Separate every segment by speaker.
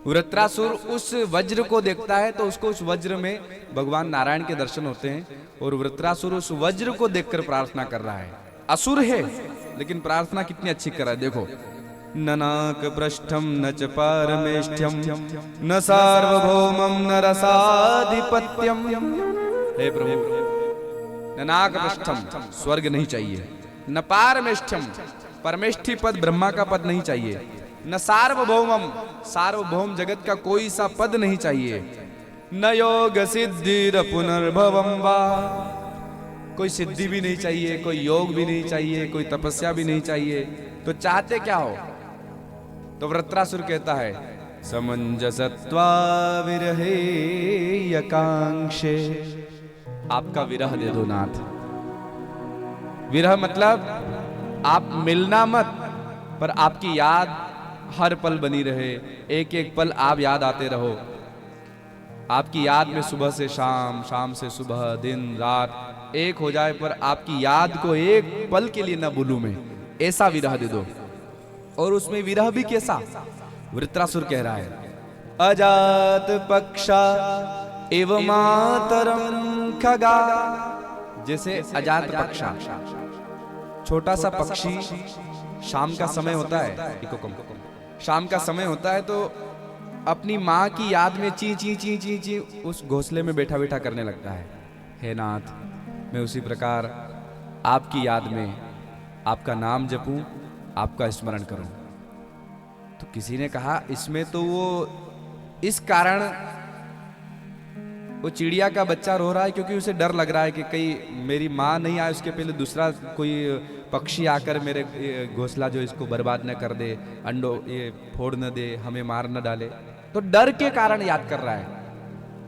Speaker 1: वृत्रासुर उस वज्र को देखता है तो उसको उस वज्र में भगवान नारायण के दर्शन होते हैं और वृत्रासुर उस वज्र को देखकर प्रार्थना कर रहा है। असुर है लेकिन प्रार्थना कितनी अच्छी कर रहा है देखो। न नाक पृष्ठम न च पारमेष्ठ्यम न सार्वभौमम न रसाधिपत्यम। हे प्रभु, न नाक पृष्ठम स्वर्ग नहीं चाहिए, न पारमेष्ठ्यम परमेष्ठी पद ब्रह्मा का पद नहीं चाहिए, न सार्वभौमम सार्वभौम जगत का कोई सा पद नहीं चाहिए, न योग सिद्धिर पुनर्भवम वा कोई सिद्धि भी नहीं चाहिए, कोई योग भी नहीं चाहिए, कोई तपस्या भी नहीं चाहिए। तो चाहते क्या हो? तो वृत्रासुर कहता है समंजसत्वा विरहे यकांक्षे। आपका विरह दे दो नाथ। विरह मतलब आप मिलना मत, पर आपकी याद हर पल बनी रहे, एक एक पल आप याद आते रहो। आपकी याद में सुबह से शाम, शाम से सुबह, दिन रात एक हो जाए, पर आपकी याद को एक पल के लिए न भूलूं मैं, ऐसा विरह दे दो। और उसमें विरह भी कैसा? वृत्रासुर कह रहा है अजात पक्षा एवं मातरम खगा। जैसे अजात पक्षा छोटा सा पक्षी, शाम का समय होता है, शाम का समय होता है तो अपनी माँ की याद में ची ची ची ची ची उस घोंसले में बैठा बैठा करने लगता है। हे नाथ, मैं उसी प्रकार आपकी याद में आपका नाम जपूं, आपका स्मरण करूं। तो किसी ने कहा इसमें तो वो इस कारण वो चिड़िया का बच्चा रो रहा है क्योंकि उसे डर लग रहा है कि कहीं मेरी माँ नहीं आए उसके पहले दूसरा कोई पक्षी आकर मेरे घोंसला जो इसको बर्बाद न कर दे, अंडों ये फोड़ न दे, हमें मार न डाले। तो डर के कारण याद कर रहा है।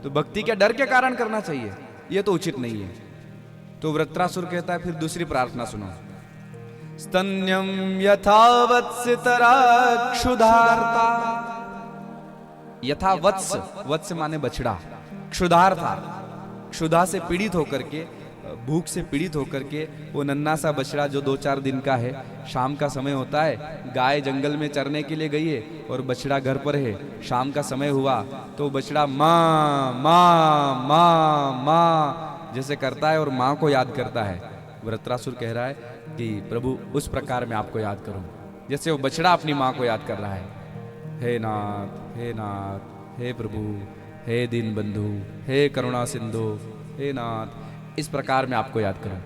Speaker 1: तो भक्ति क्या डर के कारण करना चाहिए? ये तो उचित नहीं है। तो वृत्रासुर कहता है फिर दूसरी प्रार्थना सुनो। स्तन्यम यथा वत्सतरा क्षुधार्ता। यथा वत्स, वत्स माने बछड़ा, क्षुधार्ता क्षुधा से पीड़ित होकर के, भूख से पीड़ित होकर के वो नन्हा सा बछड़ा जो 2-4 दिन का है, शाम का समय होता है, गाय जंगल में चरने के लिए गई है और बछड़ा घर पर है। शाम का समय हुआ तो बछड़ा माँ माँ माँ माँ जैसे करता है और माँ को याद करता है। वृत्रासुर कह रहा है कि प्रभु उस प्रकार मैं आपको याद करूं जैसे वो बछड़ा अपनी माँ को याद कर रहा है। हे नाथ, हे नाथ, हे प्रभु, हे दीन बंधु, हे करुणा सिंधु, हे नाथ, इस प्रकार मैं आपको याद करूं।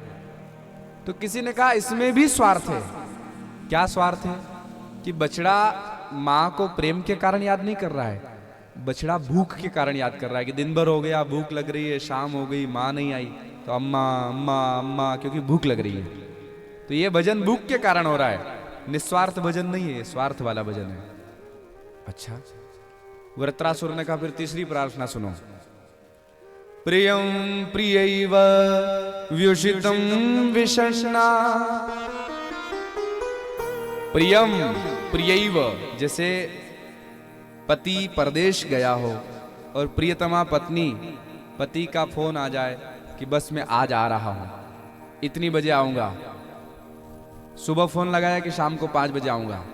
Speaker 1: तो किसी ने कहा इसमें भी स्वार्थ है। क्या स्वार्थ है? कि बछड़ा माँ को प्रेम के कारण याद नहीं कर रहा है, बछड़ा भूख के कारण याद कर रहा है कि दिन भर हो गया, भूख लग रही है, शाम हो गई, माँ नहीं आई, तो अम्मा अम्मा अम्मा क्योंकि भूख लग रही है। तो ये भजन भूख के कारण हो रहा है, निस्वार्थ भजन नहीं है, स्वार्थ वाला भजन है। अच्छा, वृत्रासुर ने कहा फिर तीसरी प्रार्थना सुनो। प्रियं प्रियैव व्युषितं विषण्णा। प्रियम प्रियैव, जैसे पति परदेश गया हो और प्रियतमा पत्नी, पति का फोन आ जाए कि बस मैं आज आ रहा हूं, इतनी बजे आऊंगा। सुबह फोन लगाया कि शाम को 5 बजे आऊंगा,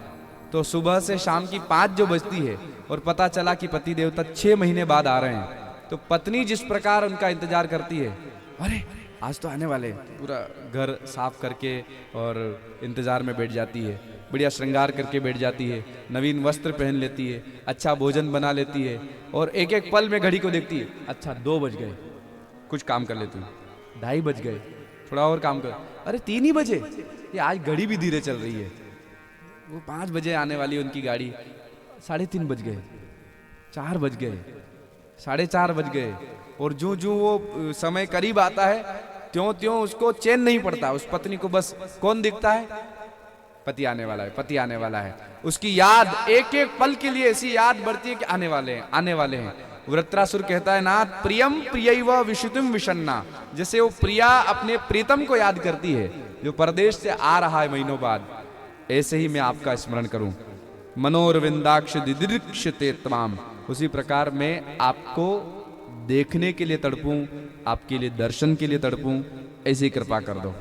Speaker 1: तो सुबह से शाम की 5 जो बजती है और पता चला कि पति देवता 6 महीने बाद आ रहे हैं, तो पत्नी जिस प्रकार उनका इंतजार करती है, अरे आज तो आने वाले, पूरा घर साफ करके और इंतजार में बैठ जाती है, बढ़िया श्रृंगार करके बैठ जाती है, नवीन वस्त्र पहन लेती है, अच्छा भोजन बना लेती है और एक एक पल में घड़ी को देखती है, अच्छा 2 बज गए, कुछ काम कर लेती हूँ, 2:30 बज गए, थोड़ा और काम कर, अरे 3 ही बजे, ये आज घड़ी भी धीरे चल रही है। वो 5 बजे आने वाली उनकी गाड़ी, 3:30 बज गए, 4 बज गए, 4:30 बज गए, और जो जो वो समय करीब आता है त्यों त्यों उसको चैन नहीं पड़ता। उस पत्नी को बस कौन दिखता है? पति आने वाला है, पति आने वाला है। उसकी याद एक एक पल के लिए ऐसी याद बढ़ती है कि आने वाले हैं, आने वाले हैं। वृत्रासुर कहता है नाथ प्रियम प्रियैव विषितुम विषण्णा। जैसे वो प्रिया अपने प्रीतम को याद करती है जो परदेश से आ रहा है महीनों बाद, ऐसे ही मैं आपका स्मरण करूं। मनोरविंदाक्ष दिदृक्षते तमाम, उसी प्रकार मैं आपको देखने के लिए तड़पूं, आपके लिए दर्शन के लिए तड़पूं, ऐसी कृपा कर दो।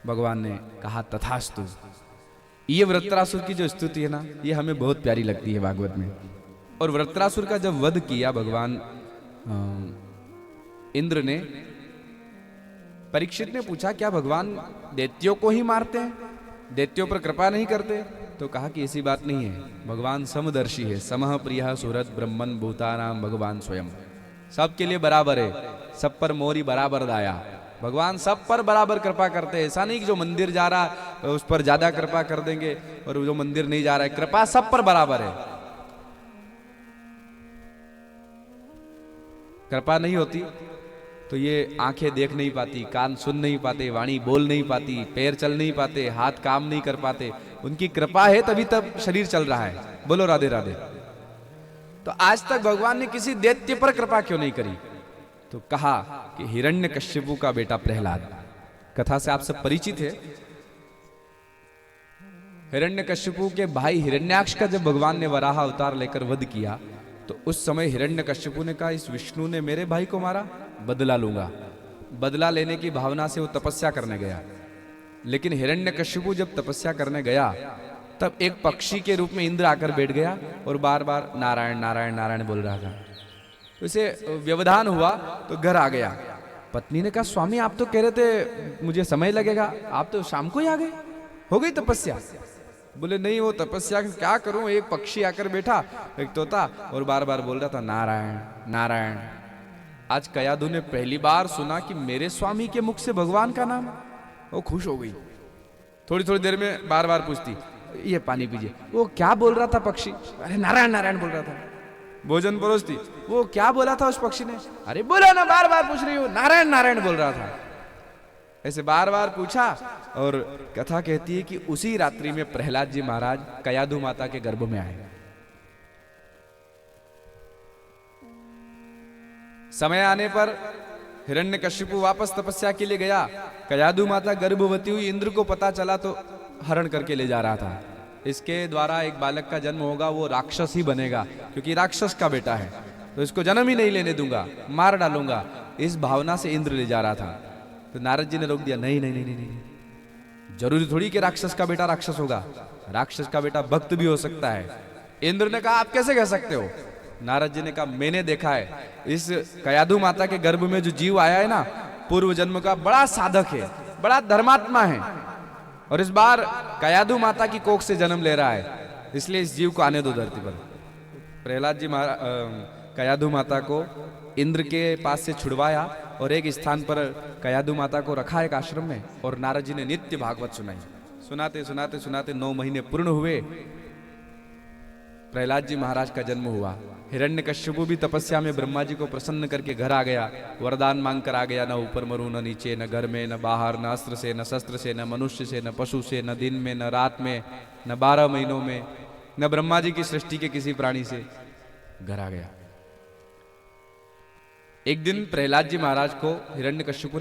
Speaker 1: भगवान ने कहा तथास्तु। ये वृत्रासुर की जो स्तुति है ना, ये हमें बहुत प्यारी लगती है भागवत में। और वृत्रासुर का जब वध किया भगवान इंद्र ने, परीक्षित ने पूछा क्या भगवान दैत्यों को ही मारते हैं, दैत्यों पर कृपा नहीं करते? तो कहा कि ऐसी बात नहीं है, भगवान समदर्शी है। समः प्रियः सुहृद ब्रह्मन् भूतानां भगवान स्वयं, सबके लिए बराबर है, सब पर मोरी बराबर दाया। भगवान सब पर बराबर कृपा करते हैं। ऐसा नहीं कि जो मंदिर जा रहा उस पर ज्यादा कृपा कर देंगे और जो मंदिर नहीं जा रहा है, कृपा सब पर बराबर है। कृपा नहीं होती तो ये आंखें देख नहीं पाती, कान सुन नहीं पाते, वाणी बोल नहीं पाती, पैर चल नहीं पाते, हाथ काम नहीं कर पाते। उनकी कृपा है तभी तब शरीर चल रहा है। बोलो राधे राधे। तो आज तक भगवान ने किसी दैत्य पर कृपा क्यों नहीं करी? तो कहा कि हिरण्यकश्यपु का बेटा प्रहलाद, कथा से आप सब परिचित है। हिरण्यकश्यपु के भाई हिरण्याक्ष का जब भगवान ने वराह अवतार लेकर वध किया, तो उस समय हिरण्यकश्यपु ने कहा इस विष्णु ने मेरे भाई को मारा, बदला लूंगा। बदला लेने की भावना से वो तपस्या करने गया। लेकिन हिरण्यकश्यपु जब तपस्या करने गया, तब एक पक्षी के रूप में इंद्र आकर बैठ गया और बार बार नारायण नारायण नारायण बोल रहा था। तो इसे व्यवधान हुआ तो घर आ गया। पत्नी ने कहा स्वामी आप तो कह रहे थे मुझे समय लगेगा, आप तो शाम को ही आ गए, हो गई तपस्या? बोले नहीं, वो तपस्या क्या करूं, एक पक्षी आकर बैठा, एक तोता, और बार बार बोल रहा था नारायण नारायण। आज कयाधु ने पहली बार सुना कि मेरे स्वामी के मुख से भगवान का नाम। वो खुश हो गई। थोड़ी थोड़ी देर में बार बार पूछती ये पानी पीजिए। वो क्या बोल रहा था पक्षी? अरे नारायण नारायण बोल रहा था। भोजन परोसती, वो क्या बोला था उस पक्षी ने? अरे बोला ना, बार बार पूछ रही हो, नारायण नारायण बोल रहा था। ऐसे बार बार पूछा। और कथा कहती है कि उसी रात्रि में प्रहलाद जी महाराज कयाधु माता के गर्भ में आए। समय आने पर हिरण्यकश्यपु वापस तपस्या के लिए गया। कयाधु माता गर्भवती हुई, इंद्र को पता चला तो हरण करके ले जा रहा था। इसके द्वारा एक बालक का जन्म होगा, वो राक्षस ही बनेगा, क्योंकि राक्षस का बेटा है, तो इसको जन्म ही नहीं लेने दूंगा, मार डालूंगा। इस भावना से इंद्र ले जा रहा था। तो नारद जी ने रोक दिया, नहीं नहीं नहीं नहीं, नहीं। जरूरी थोड़ी कि राक्षस का बेटा राक्षस होगा, राक्षस का बेटा भक्त भी हो सकता है। इंद्र ने कहा आप कैसे कह सकते हो? नारद जी ने कहा मैंने देखा है, इस कयाधु माता के गर्भ में जो जीव आया है ना, पूर्व जन्म का बड़ा साधक है, बड़ा धर्मात्मा है, और इस बार कयाधु माता की कोख से जन्म ले रहा है, इसलिए इस जीव को आने दो धरती पर। प्रहलाद जी कयाधु माता को इंद्र के पास से छुड़वाया और एक स्थान पर कयाधु माता को रखा एक आश्रम में, और नारद जी ने नित्य भागवत सुनाई। सुनाते सुनाते सुनाते 9 महीने पूर्ण हुए। प्रहलाद जी महाराज का जन्म हुआ। हिरण्यकश्यपु भी तपस्या में ब्रह्मा जी को प्रसन्न करके घर आ गया, वरदान मांग कर आ गया, न ऊपर मरू न नीचे, न घर में न बाहर, न अस्त्र से न शस्त्र से, न मनुष्य से न पशु से, न दिन में न रात में, न 12 महीनों में, न ब्रह्मा जी की सृष्टि के किसी प्राणी से। घर आ गया। एक दिन प्रहलाद जी महाराज को हिरण्यकश्यपु